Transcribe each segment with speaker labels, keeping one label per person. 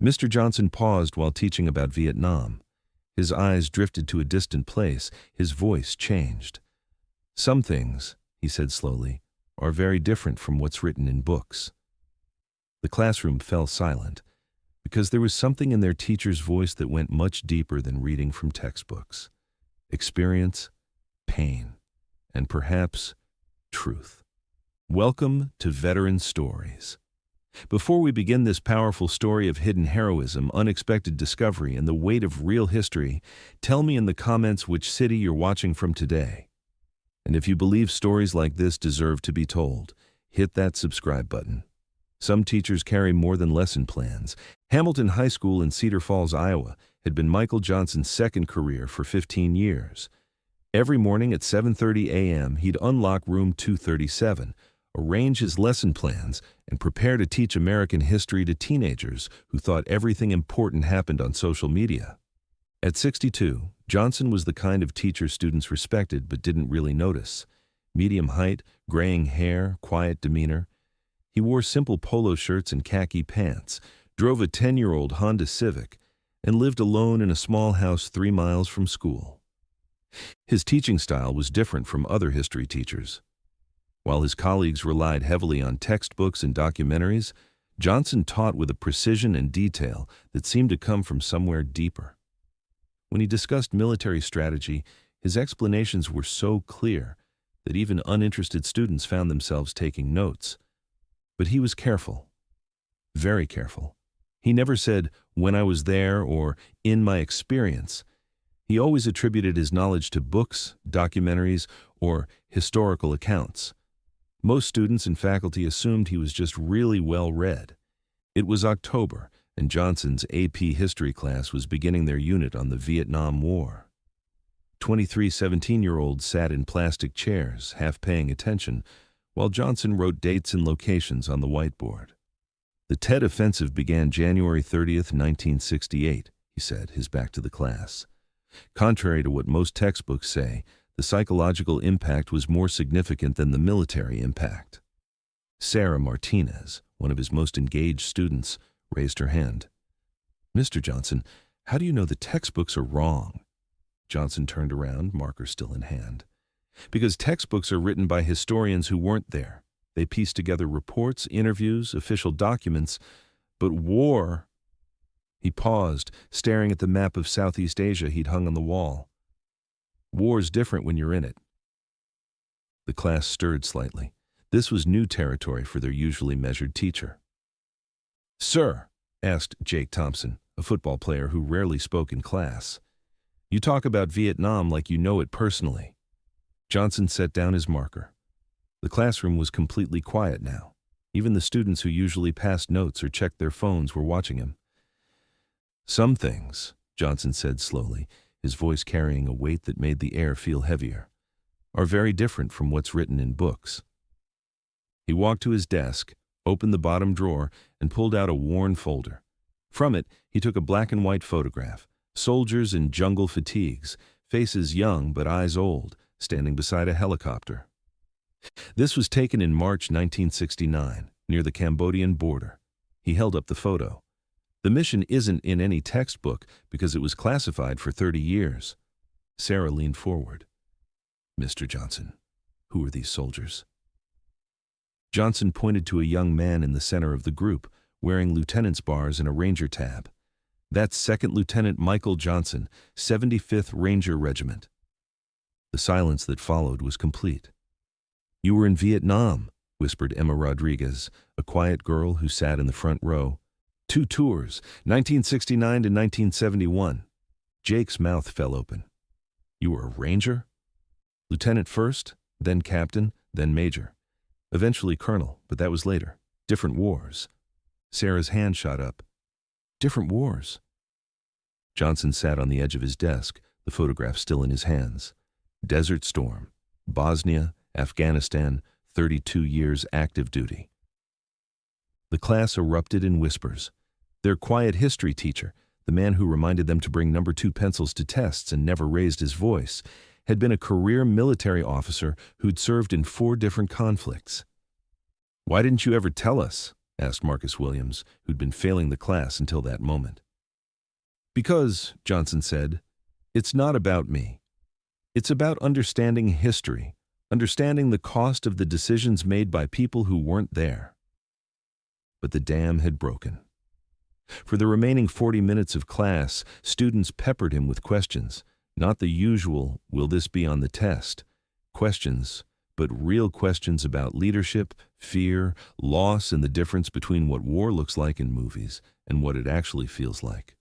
Speaker 1: Mr. Johnson paused while teaching about Vietnam. His eyes drifted to a distant place. His voice changed. "Some things," he said slowly, "are very different from what's written in books." The classroom fell silent, because there was something in their teacher's voice that went much deeper than reading from textbooks. Experience, pain, and perhaps truth. Welcome to Veteran Stories. Before we begin this powerful story of hidden heroism, unexpected discovery, and the weight of real history, tell me in the comments which city you're watching from today. And if you believe stories like this deserve to be told, hit that subscribe button. Some teachers carry more than lesson plans. Hamilton High School in Cedar Falls, Iowa, had been Michael Johnson's second career for 15 years. Every morning at 7:30 a.m., he'd unlock room 237, arrange his lesson plans, and prepare to teach American history to teenagers who thought everything important happened on social media. At 62, Johnson was the kind of teacher students respected but didn't really notice. Medium height, graying hair, quiet demeanor. He wore simple polo shirts and khaki pants, drove a 10-year-old Honda Civic, and lived alone in a small house 3 miles from school. His teaching style was different from other history teachers. While his colleagues relied heavily on textbooks and documentaries, Johnson taught with a precision and detail that seemed to come from somewhere deeper. When he discussed military strategy, his explanations were so clear that even uninterested students found themselves taking notes. But he was careful, very careful. He never said, "when I was there," or "in my experience." He always attributed his knowledge to books, documentaries, or historical accounts. Most students and faculty assumed he was just really well read. It was October, and Johnson's AP history class was beginning their unit on the Vietnam War. 23 17-year-olds sat in plastic chairs, half paying attention, while Johnson wrote dates and locations on the whiteboard. "The Tet Offensive began January 30th, 1968, he said, his back to the class. Contrary to what most textbooks say, the psychological impact was more significant than the military impact. Sarah Martinez, one of his most engaged students, raised her hand. "Mr. Johnson, how do you know the textbooks are wrong?" Johnson turned around, marker still in hand. "Because textbooks are written by historians who weren't there. They piece together reports, interviews, official documents, but war—" He paused, staring at the map of Southeast Asia he'd hung on the wall. "War's different when you're in it." The class stirred slightly. This was new territory for their usually measured teacher. "Sir," asked Jake Thompson, a football player who rarely spoke in class, "you talk about Vietnam like you know it personally." Johnson set down his marker. The classroom was completely quiet now. Even the students who usually passed notes or checked their phones were watching him. "Some things," Johnson said slowly, his voice carrying a weight that made the air feel heavier, "are very different from what's written in books." He walked to his desk, opened the bottom drawer, and pulled out a worn folder. From it, he took a black and white photograph. Soldiers in jungle fatigues, faces young but eyes old, standing beside a helicopter. This was taken in March 1969, near the Cambodian border. He held up the photo. "The mission isn't in any textbook because it was classified for 30 years. Sarah leaned forward. "Mr. Johnson, who are these soldiers?" Johnson pointed to a young man in the center of the group, wearing lieutenant's bars and a Ranger tab. "That's Second Lieutenant Michael Johnson, 75th Ranger Regiment." The silence that followed was complete. "You were in Vietnam," whispered Emma Rodriguez, a quiet girl who sat in the front row. "2 tours, 1969 to 1971. Jake's mouth fell open. "You were a Ranger?" "Lieutenant first, then captain, then major. Eventually colonel, but that was later. Different wars." Sarah's hand shot up. "Different wars?" Johnson sat on the edge of his desk, the photograph still in his hands. Desert Storm, Bosnia, Afghanistan, 32 years active duty. The class erupted in whispers. Their quiet history teacher, the man who reminded them to bring number 2 pencils to tests and never raised his voice, had been a career military officer who'd served in 4 different conflicts. "Why didn't you ever tell us?" asked Marcus Williams, who'd been failing the class until that moment. Because, Johnson said, it's not about me. It's about understanding history, understanding the cost of the decisions made by people who weren't there. But the dam had broken. For the remaining 40 minutes of class, students peppered him with questions, not the usual, will this be on the test? Questions, but real questions about leadership, fear, loss, and the difference between what war looks like in movies and what it actually feels like.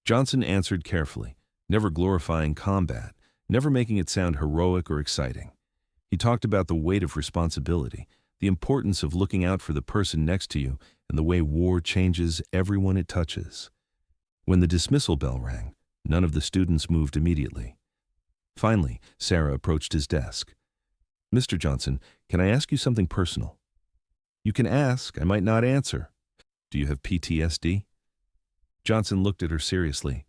Speaker 1: Johnson answered carefully, never glorifying combat, never making it sound heroic or exciting. He talked about the weight of responsibility, the importance of looking out for the person next to you, and the way war changes everyone it touches. When the dismissal bell rang, none of the students moved immediately. Finally, Sarah approached his desk. Mr. Johnson, can I ask you something personal? You can ask, I might not answer. Do you have PTSD? Johnson looked at her seriously.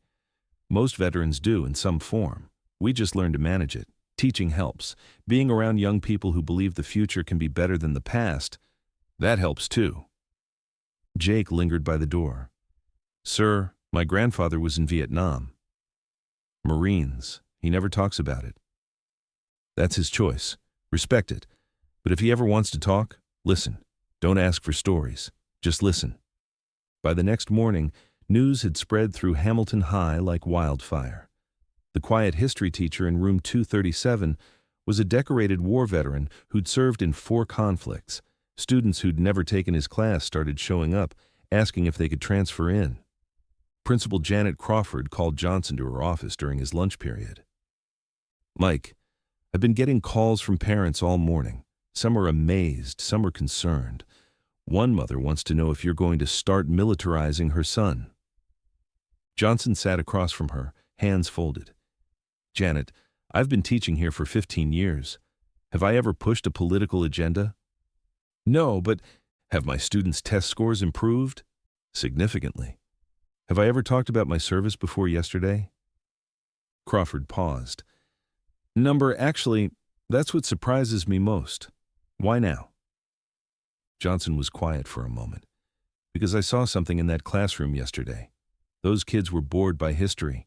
Speaker 1: Most veterans do in some form. We just learn to manage it. Teaching helps. Being around young people who believe the future can be better than the past, that helps too. Jake lingered by the door. Sir, my grandfather was in Vietnam. Marines. He never talks about it. That's his choice. Respect it. But if he ever wants to talk, listen. Don't ask for stories. Just listen. By the next morning, news had spread through Hamilton High like wildfire. The quiet history teacher in room 237 was a decorated war veteran who'd served in 4 conflicts. Students who'd never taken his class started showing up, asking if they could transfer in. Principal Janet Crawford called Johnson to her office during his lunch period. Mike, I've been getting calls from parents all morning. Some are amazed, some are concerned. One mother wants to know if you're going to start militarizing her son. Johnson sat across from her, hands folded. Janet, I've been teaching here for 15 years. Have I ever pushed a political agenda? No, but have my students' test scores improved? Significantly. Have I ever talked about my service before yesterday? Crawford paused. Actually, that's what surprises me most. Why now? Johnson was quiet for a moment. Because I saw something in that classroom yesterday. Those kids were bored by history.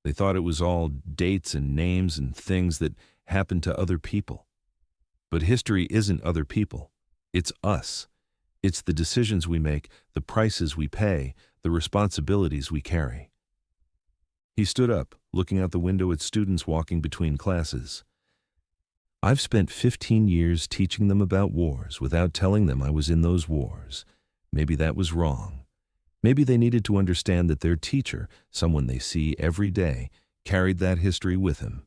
Speaker 1: They thought it was all dates and names and things that happened to other people. But history isn't other people. It's us. It's the decisions we make, the prices we pay, the responsibilities we carry. He stood up, looking out the window at students walking between classes. I've spent 15 years teaching them about wars without telling them I was in those wars. Maybe that was wrong. Maybe they needed to understand that their teacher, someone they see every day, carried that history with him.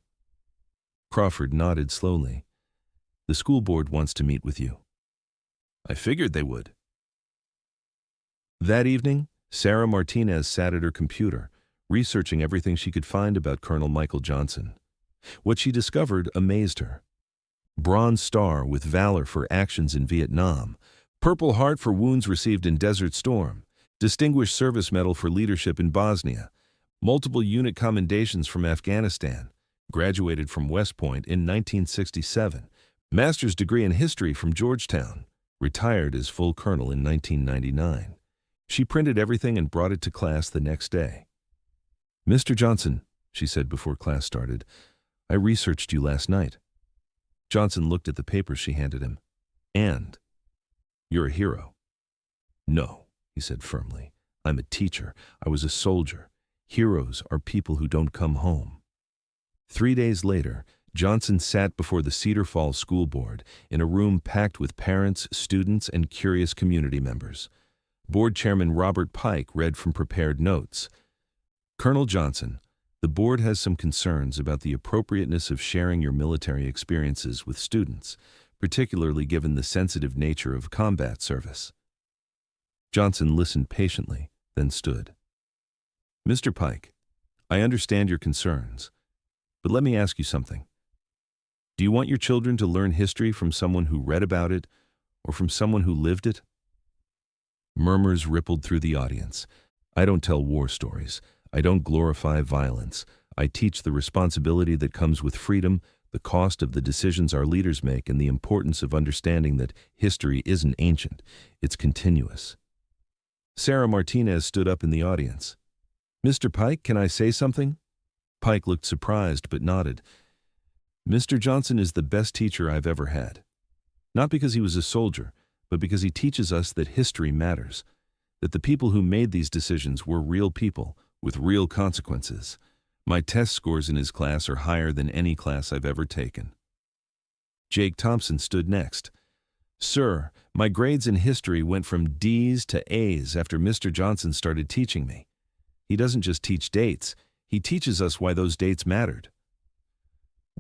Speaker 1: Crawford nodded slowly. The school board wants to meet with you. I figured they would. That evening, Sarah Martinez sat at her computer, researching everything she could find about Colonel Michael Johnson. What she discovered amazed her. Bronze Star with valor for actions in Vietnam, Purple Heart for wounds received in Desert Storm, Distinguished Service Medal for leadership in Bosnia, multiple unit commendations from Afghanistan, graduated from West Point in 1967, master's degree in history from Georgetown, retired as full colonel in 1999. She printed everything and brought it to class the next day. Mr. Johnson, she said before class started, I researched you last night. Johnson looked at the papers she handed him. And you're a hero. No, he said firmly. I'm a teacher. I was a soldier. Heroes are people who don't come home. 3 days later, Johnson sat before the Cedar Falls School Board in a room packed with parents, students, and curious community members. Board Chairman Robert Pike read from prepared notes. Colonel Johnson, the board has some concerns about the appropriateness of sharing your military experiences with students, particularly given the sensitive nature of combat service. Johnson listened patiently, then stood. Mr. Pike, I understand your concerns, but let me ask you something. Do you want your children to learn history from someone who read about it or from someone who lived it? Murmurs rippled through the audience. I don't tell war stories. I don't glorify violence. I teach the responsibility that comes with freedom, the cost of the decisions our leaders make, and the importance of understanding that history isn't ancient, it's continuous. Sarah Martinez stood up in the audience. "Mr. Pike, can I say something?" Pike looked surprised but nodded. "Mr. Johnson is the best teacher I've ever had. Not because he was a soldier, but because he teaches us that history matters, that the people who made these decisions were real people with real consequences. My test scores in his class are higher than any class I've ever taken." Jake Thompson stood next. "Sir, my grades in history went from D's to A's after Mr. Johnson started teaching me. He doesn't just teach dates, he teaches us why those dates mattered."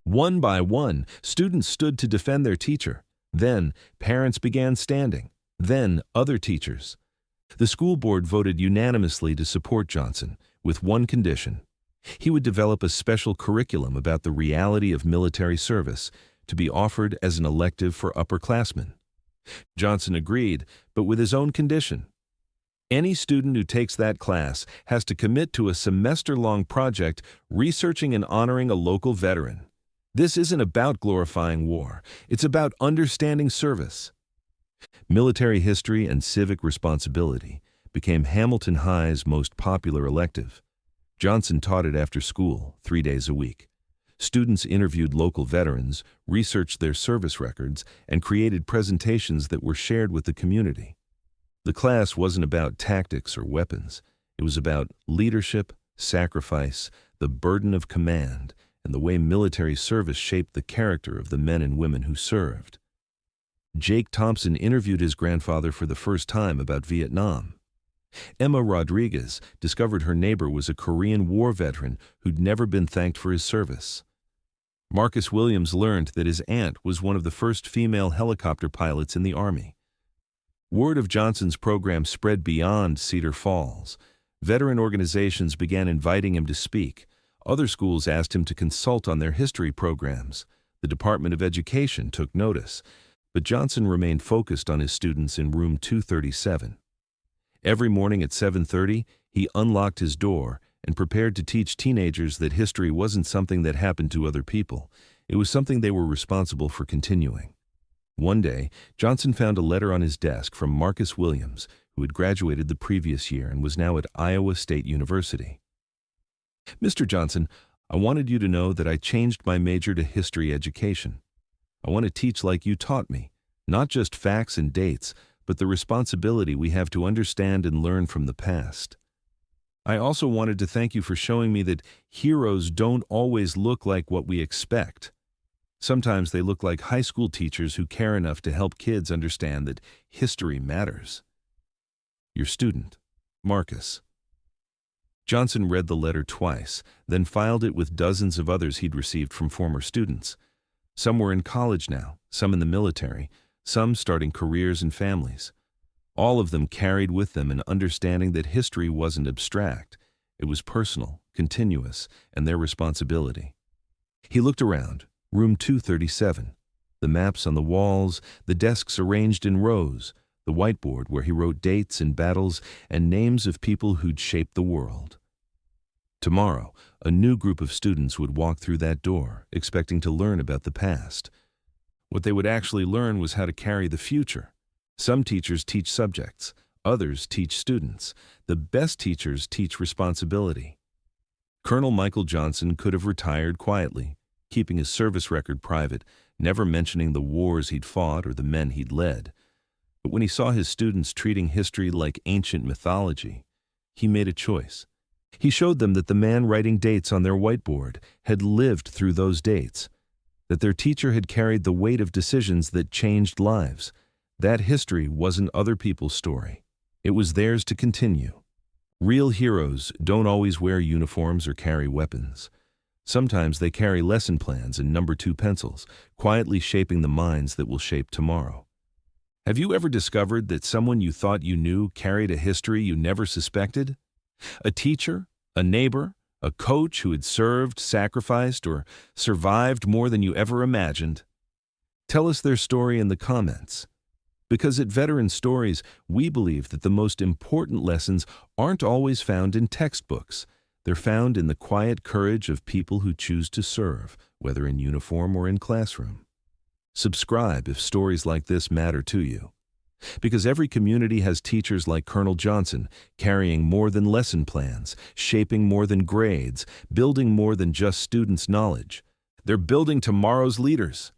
Speaker 1: One by one, students stood to defend their teacher. Then, parents began standing. Then, other teachers. The school board voted unanimously to support Johnson, with one condition. He would develop a special curriculum about the reality of military service to be offered as an elective for upperclassmen. Johnson agreed, but with his own condition. Any student who takes that class has to commit to a semester-long project researching and honoring a local veteran. This isn't about glorifying war. It's about understanding service. Military history and civic responsibility became Hamilton High's most popular elective. Johnson taught it after school, 3 days a week. Students interviewed local veterans, researched their service records, and created presentations that were shared with the community. The class wasn't about tactics or weapons. It was about leadership, sacrifice, the burden of command, and the way military service shaped the character of the men and women who served. Jake Thompson interviewed his grandfather for the first time about Vietnam. Emma Rodriguez discovered her neighbor was a Korean War veteran who'd never been thanked for his service. Marcus Williams learned that his aunt was one of the first female helicopter pilots in the Army. Word of Johnson's program spread beyond Cedar Falls. Veteran organizations began inviting him to speak. Other schools asked him to consult on their history programs. The Department of Education took notice, but Johnson remained focused on his students in room 237. Every morning at 7:30, he unlocked his door and prepared to teach teenagers that history wasn't something that happened to other people. It was something they were responsible for continuing. One day, Johnson found a letter on his desk from Marcus Williams, who had graduated the previous year and was now at Iowa State University. "Mr. Johnson, I wanted you to know that I changed my major to history education. I want to teach like you taught me, not just facts and dates, but the responsibility we have to understand and learn from the past. I also wanted to thank you for showing me that heroes don't always look like what we expect. Sometimes they look like high school teachers who care enough to help kids understand that history matters. Your student, Marcus." Johnson read the letter twice, then filed it with dozens of others he'd received from former students. Some were in college now, some in the military, some starting careers and families. All of them carried with them an understanding that history wasn't abstract. It was personal, continuous, and their responsibility. He looked around, room 237, the maps on the walls, the desks arranged in rows, the whiteboard where he wrote dates and battles and names of people who'd shaped the world. Tomorrow, a new group of students would walk through that door, expecting to learn about the past. What they would actually learn was how to carry the future. Some teachers teach subjects, others teach students. The best teachers teach responsibility. Colonel Michael Johnson could have retired quietly, keeping his service record private, never mentioning the wars he'd fought or the men he'd led. But when he saw his students treating history like ancient mythology, he made a choice. He showed them that the man writing dates on their whiteboard had lived through those dates, that their teacher had carried the weight of decisions that changed lives. That history wasn't other people's story. It was theirs to continue. Real heroes don't always wear uniforms or carry weapons. Sometimes they carry lesson plans and number 2 pencils, quietly shaping the minds that will shape tomorrow. Have you ever discovered that someone you thought you knew carried a history you never suspected? A teacher, a neighbor, a coach who had served, sacrificed, or survived more than you ever imagined? Tell us their story in the comments. Because at Veteran Stories, we believe that the most important lessons aren't always found in textbooks. They're found in the quiet courage of people who choose to serve, whether in uniform or in classroom. Subscribe if stories like this matter to you. Because every community has teachers like Colonel Johnson, carrying more than lesson plans, shaping more than grades, building more than just students' knowledge. They're building tomorrow's leaders.